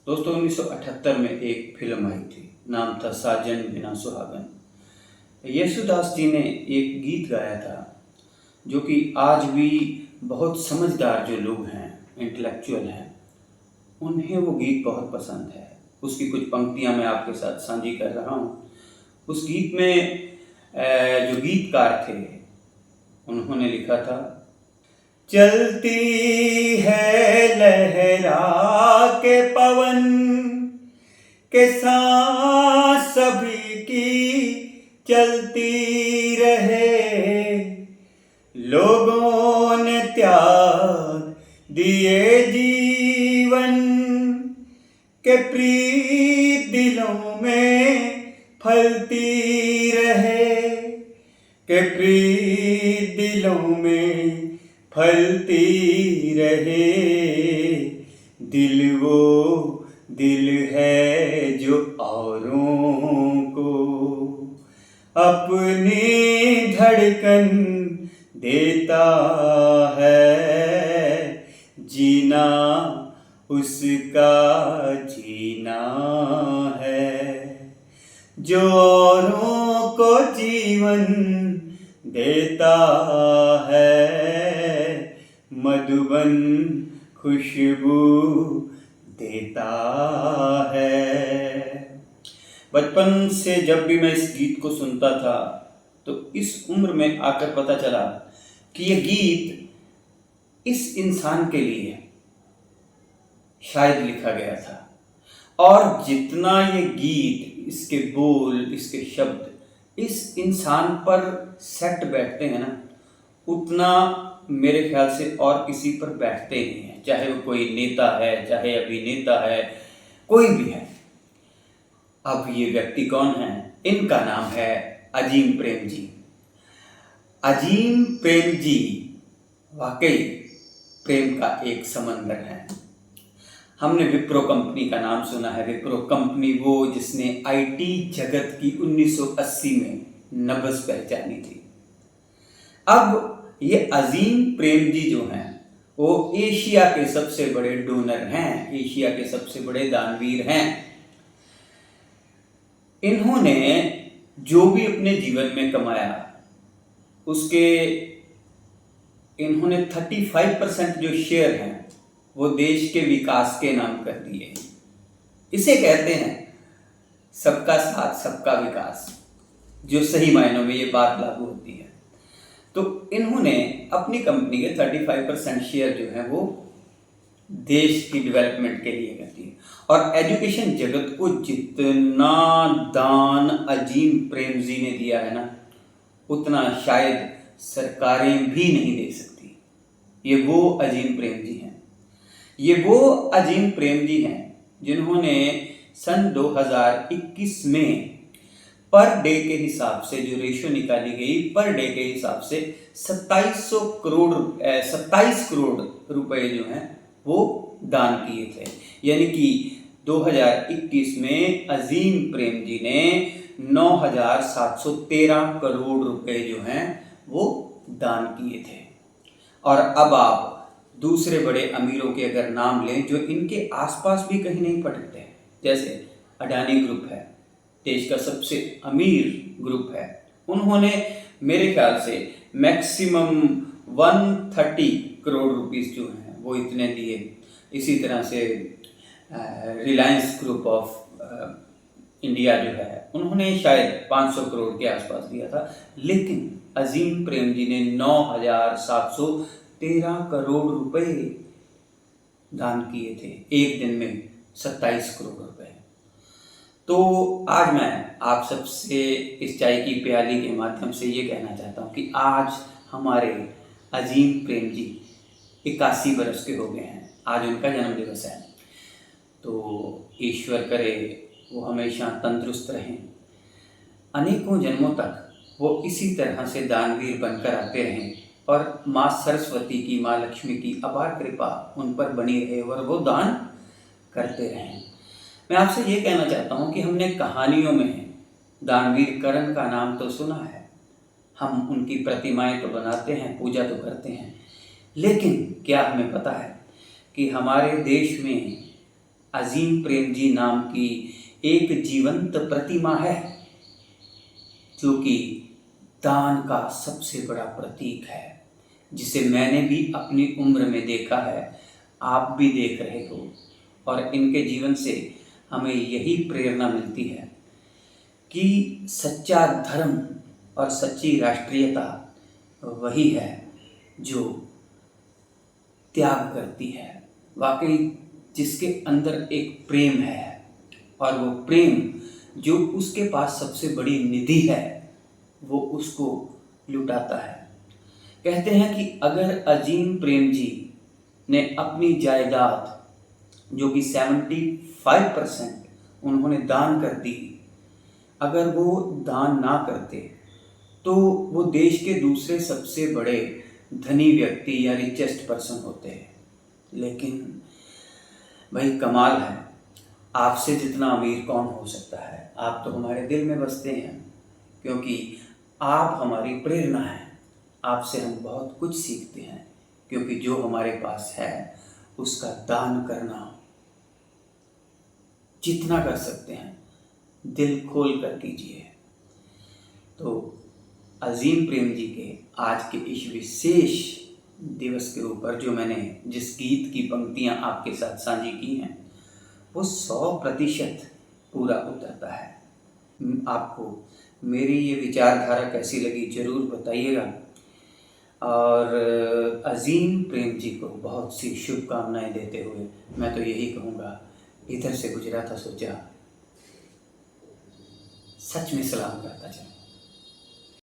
दोस्तों 1978 में एक फिल्म आई थी, नाम था साजन बिना सुहागन। येसुदास जी ने एक गीत गाया था जो कि आज भी बहुत समझदार जो लोग हैं, इंटेलेक्चुअल हैं, उन्हें वो गीत बहुत पसंद है। उसकी कुछ पंक्तियां मैं आपके साथ साझी कर रहा हूँ। उस गीत में जो गीतकार थे उन्होंने लिखा था, चलती है लहरा के पवन के सांस सभी की चलती रहे, लोगों ने त्याग दिए जीवन के प्रीत दिलों में फलती रहे, के प्रीत दिलों में फलती रहे। दिल वो दिल है जो औरों को अपनी धड़कन देता है, जीना उसका जीना है, जो औरों को जीवन देता है, मधुबन खुशबू देता है। बचपन से जब भी मैं इस गीत को सुनता था तो इस उम्र में आकर पता चला कि ये गीत इस इंसान के लिए शायद लिखा गया था, और जितना ये गीत, इसके बोल, इसके शब्द इस इंसान पर सेट बैठते हैं ना, उतना मेरे ख्याल से और किसी पर बैठते नहीं हैं, चाहे वो कोई नेता है, चाहे अभिनेता है, कोई भी है। अब ये व्यक्ति कौन है? इनका नाम है अजीम प्रेम जी। अजीम प्रेम जी वाकई प्रेम का एक समंदर है। हमने विप्रो कंपनी का नाम सुना है। विप्रो कंपनी वो जिसने आईटी जगत की 1980 में नब्ज पहचानी थी। अब ये अजीम प्रेम जी जो हैं वो एशिया के सबसे बड़े डोनर हैं, एशिया के सबसे बड़े दानवीर हैं। इन्होंने जो भी अपने जीवन में कमाया उसके इन्होंने 35% जो शेयर हैं वो देश के विकास के नाम कर दिए। इसे कहते हैं सबका साथ सबका विकास, जो सही मायनों में ये बात लागू होती है। तो इन्होंने अपनी कंपनी के 35% शेयर जो है वो देश की डेवलपमेंट के लिए कर दिए। और एजुकेशन जगत को जितना दान अजीम प्रेम जी ने दिया है ना, उतना शायद सरकारें भी नहीं दे सकती। ये वो अजीम प्रेम जी हैं। ये वो अजीम प्रेम जी हैं जिन्होंने सन 2021 में पर डे के हिसाब से जो रेशो निकाली गई, पर डे के हिसाब से 27 करोड़ रुपए जो हैं वो दान किए थे। यानी कि 2021 में अजीम प्रेम जी ने 9,713 करोड़ रुपए जो हैं वो दान किए थे। और अब आप दूसरे बड़े अमीरों के अगर नाम लें जो इनके आसपास भी कहीं नहीं पटकते, जैसे अडानी ग्रुप है, देश का सबसे अमीर ग्रुप है, उन्होंने मेरे ख्याल से मैक्सिमम 130 करोड़ रुपीस जो हैं वो इतने दिए। इसी तरह से रिलायंस ग्रुप ऑफ इंडिया जो है उन्होंने शायद 500 करोड़ के आसपास दिया था, लेकिन अजीम प्रेम जी ने 9,713 करोड़ रुपए दान किए थे, एक दिन में 27 करोड़ रुपए। तो आज मैं आप सबसे इस चाय की प्याली के माध्यम से ये कहना चाहता हूँ कि आज हमारे अजीम प्रेम जी 81 बरस के हो गए हैं। आज उनका जन्मदिवस है। तो ईश्वर करे वो हमेशा तंदुरुस्त रहें, अनेकों जन्मों तक वो इसी तरह से दानवीर बनकर आते रहें और माँ सरस्वती की, माँ लक्ष्मी की अपार कृपा उन पर बनी रहे और वो दान करते रहें। मैं आपसे ये कहना चाहता हूँ कि हमने कहानियों में दानवीर करण का नाम तो सुना है, हम उनकी प्रतिमाएं तो बनाते हैं, पूजा तो करते हैं, लेकिन क्या हमें पता है कि हमारे देश में अजीम प्रेम जी नाम की एक जीवंत प्रतिमा है, जो कि दान का सबसे बड़ा प्रतीक है, जिसे मैंने भी अपनी उम्र में देखा है, आप भी देख रहे हो। और इनके जीवन से हमें यही प्रेरणा मिलती है कि सच्चा धर्म और सच्ची राष्ट्रीयता वही है जो त्याग करती है, वाकई जिसके अंदर एक प्रेम है, और वो प्रेम जो उसके पास सबसे बड़ी निधि है वो उसको लुटाता है। कहते हैं कि अगर अजीम प्रेम जी ने अपनी जायदाद, जो कि 75% उन्होंने दान कर दी, अगर वो दान ना करते तो वो देश के दूसरे सबसे बड़े धनी व्यक्ति या रिचेस्ट पर्सन होते हैं। लेकिन भाई कमाल है, आपसे जितना अमीर कौन हो सकता है। आप तो हमारे दिल में बसते हैं, क्योंकि आप हमारी प्रेरणा हैं। आपसे हम बहुत कुछ सीखते हैं, क्योंकि जो हमारे पास है उसका दान करना जितना कर सकते हैं दिल खोल कर कीजिए। तो अजीम प्रेम जी के आज के इस विशेष दिवस के ऊपर जो मैंने जिस गीत की पंक्तियां आपके साथ साझी की हैं, वो 100% पूरा उतरता है। आपको मेरी ये विचारधारा कैसी लगी ज़रूर बताइएगा, और अजीम प्रेम जी को बहुत सी शुभकामनाएं देते हुए मैं तो यही कहूँगा, इधर से गुजरा था सोचा, सच में सलाम करता चला।